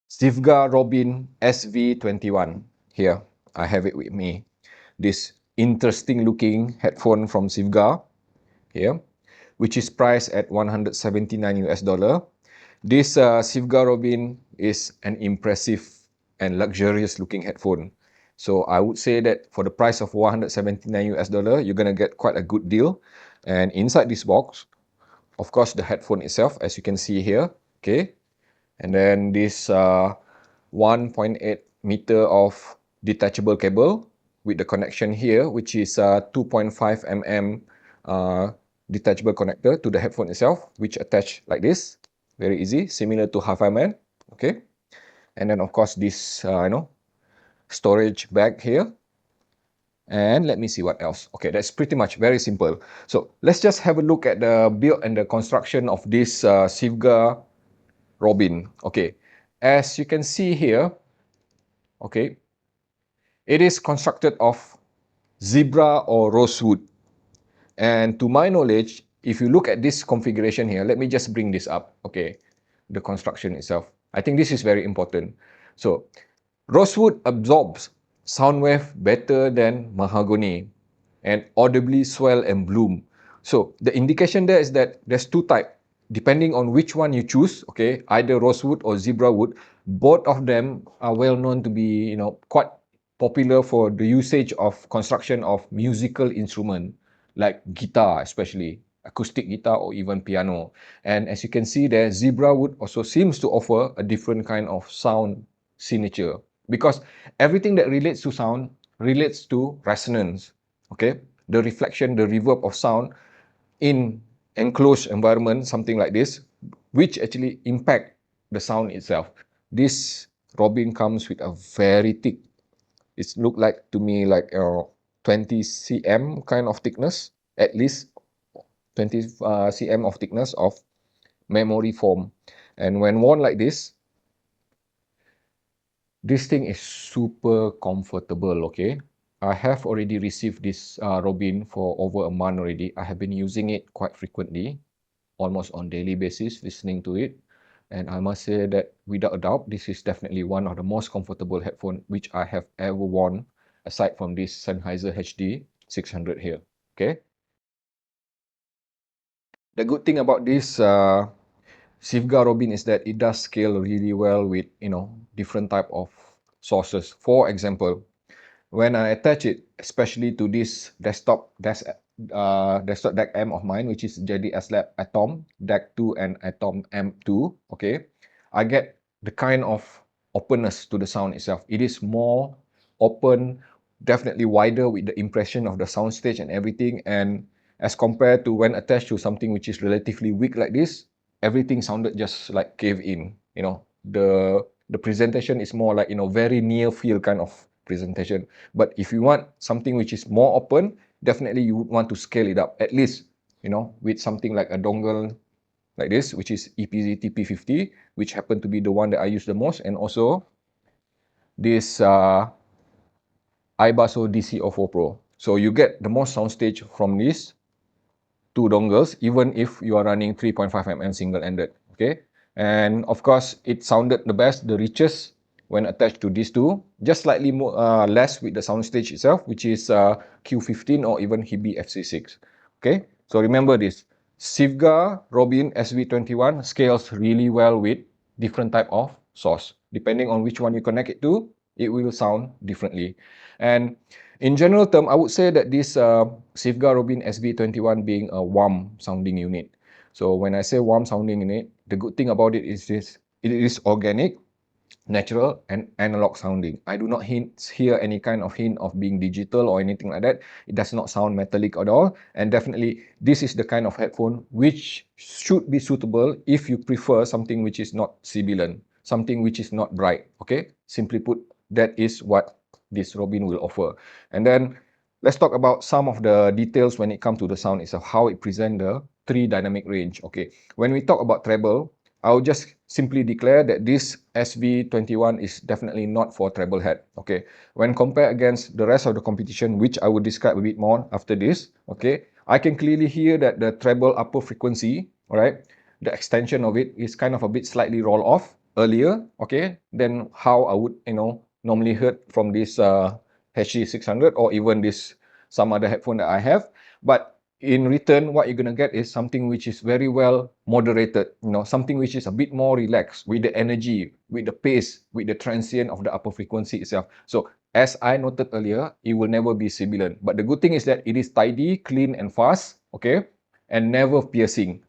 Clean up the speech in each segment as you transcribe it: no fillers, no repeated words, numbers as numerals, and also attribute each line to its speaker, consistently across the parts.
Speaker 1: Sivga Robin SV21. Here, I have it with me. This interesting looking headphone from Sivga here, which is priced at 179 US dollar. This Sivga Robin is an impressive and luxurious looking headphone. So I would say that for the price of 179 US dollar, you're gonna get quite a good deal. And inside this box, of course, the headphone itself, as you can see here, okay, and then this 1.8 meter of detachable cable with the connection here, which is 2.5 mm detachable connector to the headphone itself, which attach like this, very easy, similar to Hi-Fi-Man, okay. And then of course this storage bag here. And let me see what else. Okay, that's pretty much very simple. So let's just have a look at the build and the construction of this Sivga Robin. Okay, as you can see here, okay, it is constructed of zebra or rosewood. And to my knowledge, if you look at this configuration here, let me just bring this up, okay, the construction itself. I think this is very important. So, rosewood absorbs sound wave better than mahogany and audibly swell and bloom. So, the indication there is that there's two types. Depending on which one you choose, okay, either rosewood or zebra wood, both of them are well known to be, quite popular for the usage of construction of musical instrument like guitar, especially acoustic guitar or even piano. And as you can see there, zebra wood also seems to offer a different kind of sound signature because everything that relates to sound relates to resonance, okay, the reflection, the reverb of sound in enclosed environment, something like this, which actually impact the sound itself. This robin comes with a very thick, it look like to me like 20 cm kind of thickness, at least 20 cm of thickness of memory foam. And when worn like this thing is super comfortable, okay? I have already received this Robin for over a month already. I have been using it quite frequently, almost on daily basis, listening to it. And I must say that without a doubt, this is definitely one of the most comfortable headphone which I have ever worn, aside from this Sennheiser HD 600 here, okay? The good thing about this Sivga Robin is that it does scale really well with, different type of sources. For example, when I attach it, especially to this desktop DAC M of mine, which is JD Lab Atom DAC 2 and Atom M2, okay, I get the kind of openness to the sound itself. It is more open, definitely wider with the impression of the soundstage and everything. And as compared to when attached to something which is relatively weak like this, everything sounded just like cave in. The presentation is more like very near field kind of presentation. But if you want something which is more open, definitely you would want to scale it up at least, with something like a dongle like this, which is EPZ TP50, which happened to be the one that I use the most, and also this iBasso DC04 Pro. So you get the most soundstage from these two dongles, even if you are running 3.5 mm single-ended, okay? And of course, it sounded the best, the richest, when attached to these two, just slightly more, less with the soundstage itself, which is Q15 or even Hebe FC6, okay? So remember this, Sivga Robin SV21 scales really well with different type of source. Depending on which one you connect it to, it will sound differently. And in general term, I would say that this Sivga Robin SV21 being a warm sounding unit. So when I say warm sounding unit, the good thing about it is this, it is organic, natural and analog sounding. I do not hear any kind of hint of being digital or anything like that. It does not sound metallic at all. And definitely this is the kind of headphone which should be suitable if you prefer something which is not sibilant, something which is not bright, okay? Simply put, that is what this Robin will offer. And then let's talk about some of the details when it comes to the sound itself, how it presents the 3 dynamic range, okay? When we talk about treble, I'll just simply declare that this SV21 is definitely not for treble head, okay? When compared against the rest of the competition, which I will describe a bit more after this, okay? I can clearly hear that the treble upper frequency, all right, the extension of it is kind of a bit slightly roll off, earlier, okay, than how I would, normally heard from this HD600 or even this some other headphone that I have. But in return, what you're gonna get is something which is very well moderated, something which is a bit more relaxed with the energy, with the pace, with the transient of the upper frequency itself. So as I noted earlier, it will never be sibilant. But the good thing is that it is tidy, clean, and fast, okay, and never piercing.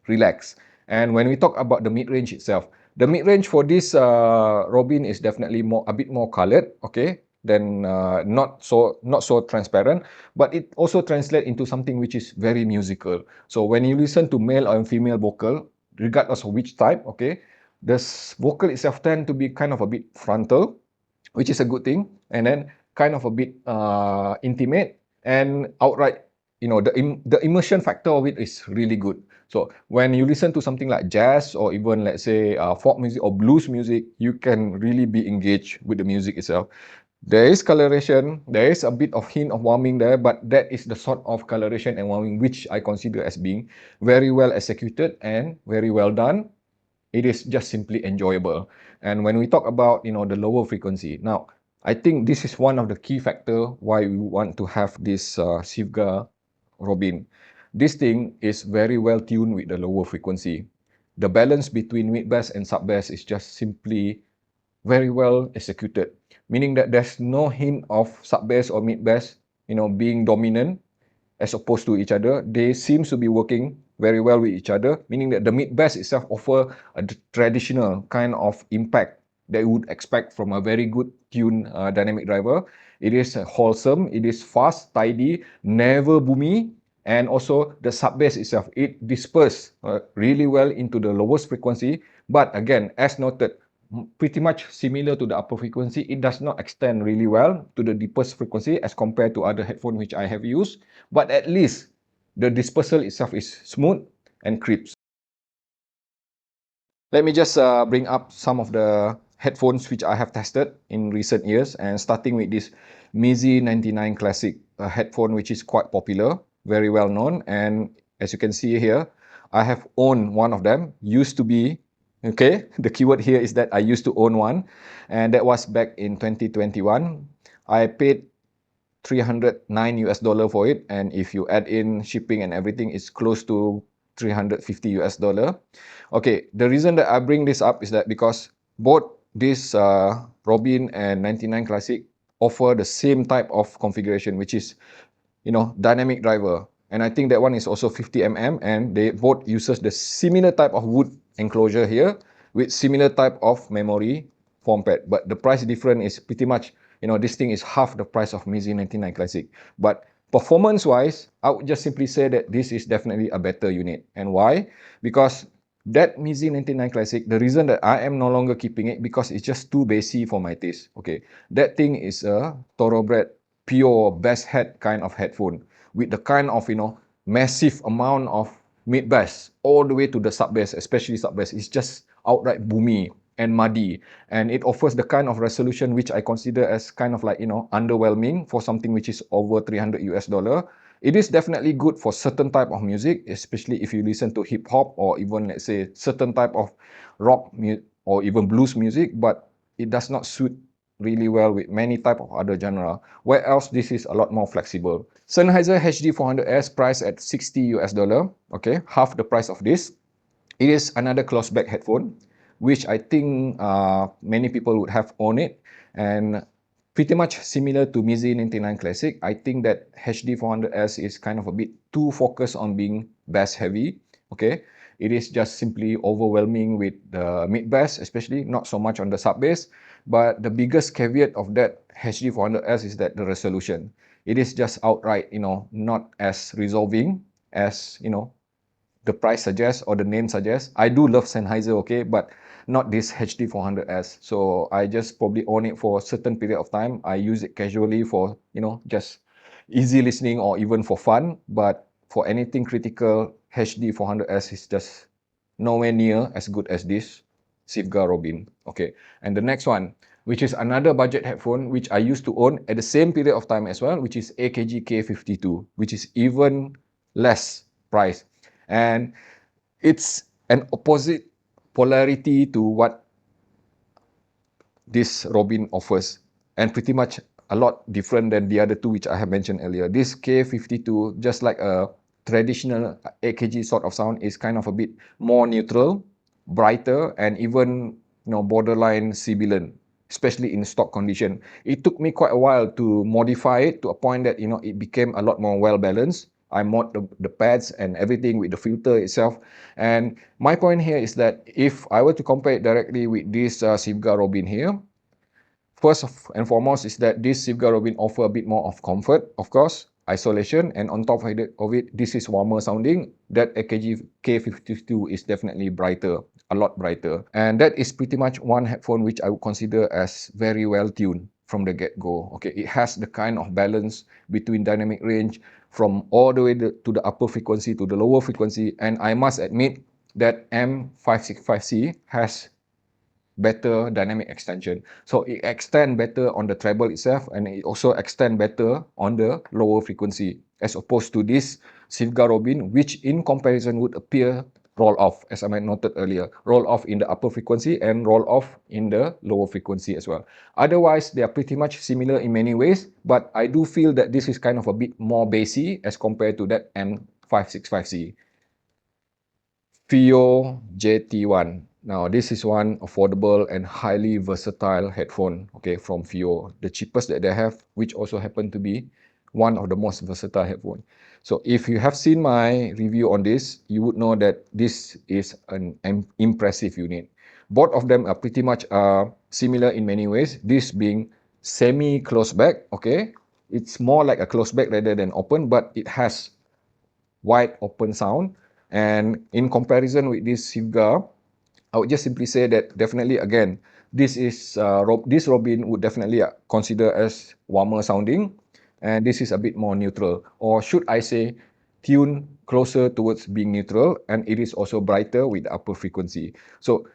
Speaker 1: Relax. And when we talk about the mid-range itself, the mid-range for this Robin is definitely a bit more colored, okay, than not so transparent, but it also translates into something which is very musical. So when you listen to male or female vocal, regardless of which type, okay, the vocal itself tend to be kind of a bit frontal, which is a good thing, and then kind of a bit intimate and outright. The immersion factor of it is really good. So when you listen to something like jazz or even let's say folk music or blues music, you can really be engaged with the music itself. There is coloration, there is a bit of hint of warming there, but that is the sort of coloration and warming which I consider as being very well executed and very well done. It is just simply enjoyable. And when we talk about the lower frequency, now I think this is one of the key factor why we want to have this Sivga Robin. This thing is very well tuned with the lower frequency. The balance between mid bass and sub bass is just simply very well executed, meaning that there's no hint of sub bass or mid bass being dominant as opposed to each other. They seem to be working very well with each other, meaning that the mid bass itself offer a traditional kind of impact that you would expect from a very good tuned dynamic driver. It is wholesome, it is fast, tidy, never boomy, and also the sub bass itself, it disperses really well into the lowest frequency. But again, as noted, pretty much similar to the upper frequency. It does not extend really well to the deepest frequency as compared to other headphones which I have used, but at least the dispersal itself is smooth and crisp. Let me just bring up some of the headphones which I have tested in recent years, and starting with this Mizi 99 Classic headphone, which is quite popular, very well known, and as you can see here, I have owned one of them. Used to be, okay, the keyword here is that I used to own one, and that was back in 2021. I paid 309 US dollar for it, and if you add in shipping and everything, it's close to 350 US dollar. Okay, the reason that I bring this up is that because both this Robin and 99 Classic offer the same type of configuration, which is dynamic driver, and I think that one is also 50 mm, and they both uses the similar type of wood enclosure here with similar type of memory form pad, but the price difference is pretty much, this thing is half the price of Mizi 99 Classic. But performance wise, I would just simply say that this is definitely a better unit. And why? Because that Mizi 99 Classic, the reason that I am no longer keeping it, because it's just too bassy for my taste. Okay, that thing is a thoroughbred pure bass head kind of headphone with the kind of massive amount of mid bass all the way to the sub bass, especially sub bass. It's just outright boomy and muddy, and it offers the kind of resolution which I consider as kind of like underwhelming for something which is over 300 US dollar. It is definitely good for certain type of music, especially if you listen to hip hop or even let's say certain type of rock or even blues music, but it does not suit really well with many type of other genre, where else this is a lot more flexible. Sennheiser HD400S priced at 60 US dollar, okay, half the price of this. It is another closed back headphone, which I think many people would have owned it, and pretty much similar to Mizi 99 Classic. I think that HD400S is kind of a bit too focused on being bass heavy, okay. It is just simply overwhelming with the mid bass, especially not so much on the sub bass. But the biggest caveat of that HD400S is that the resolution. It is just outright, not as resolving as, the price suggests or the name suggests. I do love Sennheiser, okay, but not this HD400S. So I just probably own it for a certain period of time. I use it casually for, just easy listening or even for fun. But for anything critical, HD400S is just nowhere near as good as this Sivga Robin. Okay, and the next one, which is another budget headphone, which I used to own at the same period of time as well, which is AKG K52, which is even less price. And it's an opposite polarity to what this Robin offers, and pretty much a lot different than the other two which I have mentioned earlier. This K52, just like a traditional AKG sort of sound, is kind of a bit more neutral, brighter, and even borderline sibilant, especially in stock condition. It took me quite a while to modify it to a point that it became a lot more well balanced. I mod the pads and everything with the filter itself. And my point here is that if I were to compare it directly with this Sivga Robin here, first and foremost is that this Sivga Robin offer a bit more of comfort, of course, isolation, and on top of it, this is warmer sounding. That AKG K52 is definitely brighter, a lot brighter. And that is pretty much one headphone which I would consider as very well tuned from the get-go. Okay, it has the kind of balance between dynamic range from all the way to the upper frequency to the lower frequency. And I must admit that M565C has better dynamic extension. So it extend better on the treble itself, and it also extend better on the lower frequency, as opposed to this Sivga Robin, which in comparison would appear roll off, as I noted earlier, roll off in the upper frequency and roll off in the lower frequency as well. Otherwise, they are pretty much similar in many ways, but I do feel that this is kind of a bit more bassy as compared to that M565C. FiiO JT1. Now, this is one affordable and highly versatile headphone, okay, from FiiO, the cheapest that they have, which also happen to be one of the most versatile headphone. So if you have seen my review on this, you would know that this is an impressive unit. Both of them are pretty much similar in many ways, this being semi-closed back, okay? It's more like a closed back rather than open, but it has wide open sound. And in comparison with this Sivga, I would just simply say that definitely again, this Robin would definitely consider as warmer sounding, and this is a bit more neutral, or should I say, tuned closer towards being neutral, and it is also brighter with the upper frequency. So,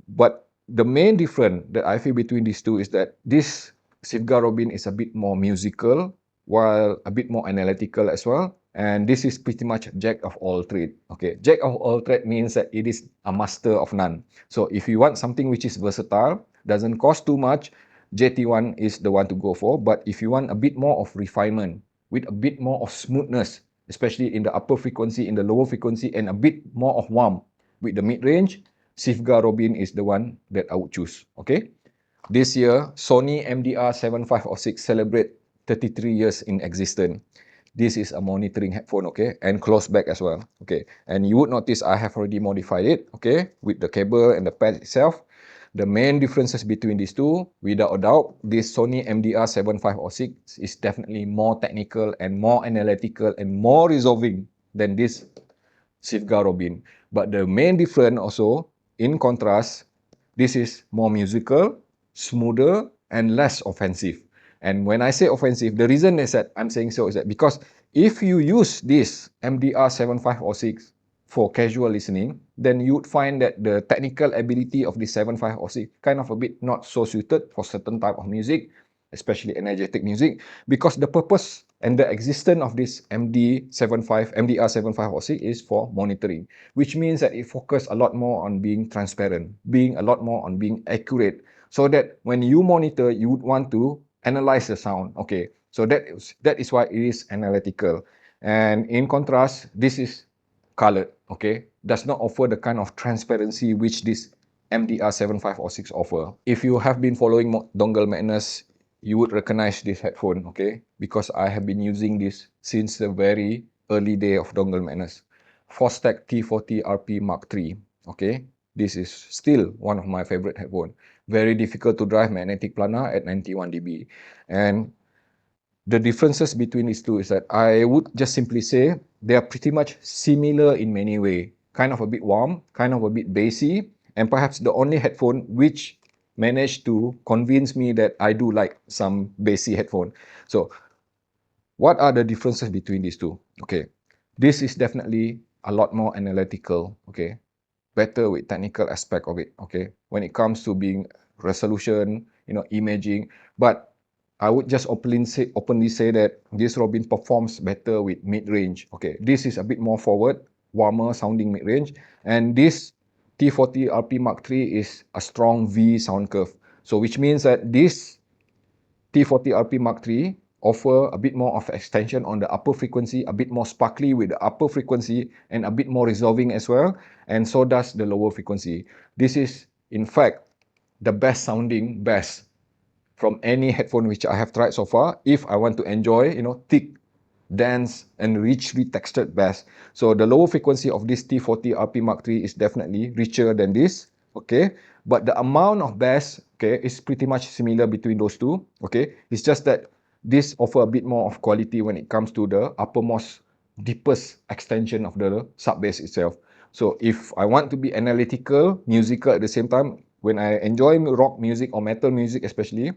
Speaker 1: but the main difference that I feel between these two is that this Sivga Robin is a bit more musical, while a bit more analytical as well. And this is pretty much jack of all trade. Okay, jack of all trade means that it is a master of none. So if you want something which is versatile, doesn't cost too much, JT1 is the one to go for. But if you want a bit more of refinement, with a bit more of smoothness, especially in the upper frequency, in the lower frequency, and a bit more of warmth with the mid-range, Sivga Robin is the one that I would choose. Okay. This year, Sony MDR7506 celebrate 33 years in existence. This is a monitoring headphone, okay, and closed back as well, okay. And you would notice I have already modified it, okay, with the cable and the pad itself. The main differences between these two, without a doubt, this Sony MDR7506 is definitely more technical and more analytical and more resolving than this Sivga Robin. But the main difference also, in contrast, this is more musical, smoother, and less offensive. And when I say offensive, the reason is that I'm saying so is that because if you use this MDR7506 for casual listening, then you would find that the technical ability of the 7506 kind of a bit not so suited for certain type of music, especially energetic music, because the purpose and the existence of this MDR7506 is for monitoring, which means that it focuses a lot more on being transparent, being a lot more on being accurate, so that when you monitor, you would want to analyze the sound. Okay, so that is why it is analytical. And in contrast, this is colored, okay, does not offer the kind of transparency which this MDR7506 offer. If you have been following Dongle Madness, you would recognize this headphone, okay, because I have been using this since the very early day of Dongle Madness. Fostex T40 RP Mark III, okay. This is still one of my favorite headphones. Very difficult to drive magnetic planar at 91 dB. And the differences between these two is that I would just simply say they are pretty much similar in many ways. Kind of a bit warm, kind of a bit bassy, and perhaps the only headphone which managed to convince me that I do like some bassy headphone. So what are the differences between these two? Okay, this is definitely a lot more analytical, okay, better with technical aspect of it, okay, when it comes to being resolution, imaging. But I would just openly say that this Robin performs better with mid-range. Okay, this is a bit more forward, warmer sounding mid-range, and this T40 RP Mark III is a strong V sound curve. So which means that this T40RP Mark III offer a bit more of extension on the upper frequency, a bit more sparkly with the upper frequency, and a bit more resolving as well, and so does the lower frequency. This is, in fact, the best sounding bass from any headphone which I have tried so far, if I want to enjoy, thick, dense, and richly textured bass. So the lower frequency of this T40RP Mark III is definitely richer than this, okay? But the amount of bass, okay, is pretty much similar between those two, okay? It's just that this offer a bit more of quality when it comes to the uppermost, deepest extension of the sub bass itself. So if I want to be analytical, musical at the same time, when I enjoy rock music or metal music especially,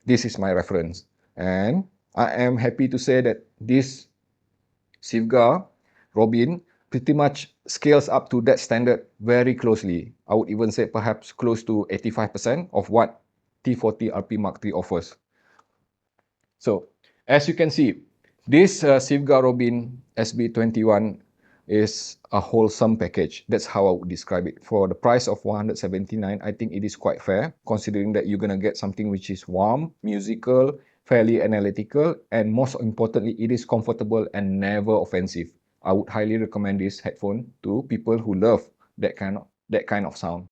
Speaker 1: this is my reference. And I am happy to say that this Sivgar Robin pretty much scales up to that standard very closely. I would even say perhaps close to 85% of what T40RP Mark III offers. So as you can see, this Sivgar Robin SB21 is a wholesome package. That's how I would describe it. For the price of 179, I think it is quite fair, considering that you're going to get something which is warm, musical, fairly analytical, and most importantly, it is comfortable and never offensive. I would highly recommend this headphone to people who love that kind of sound.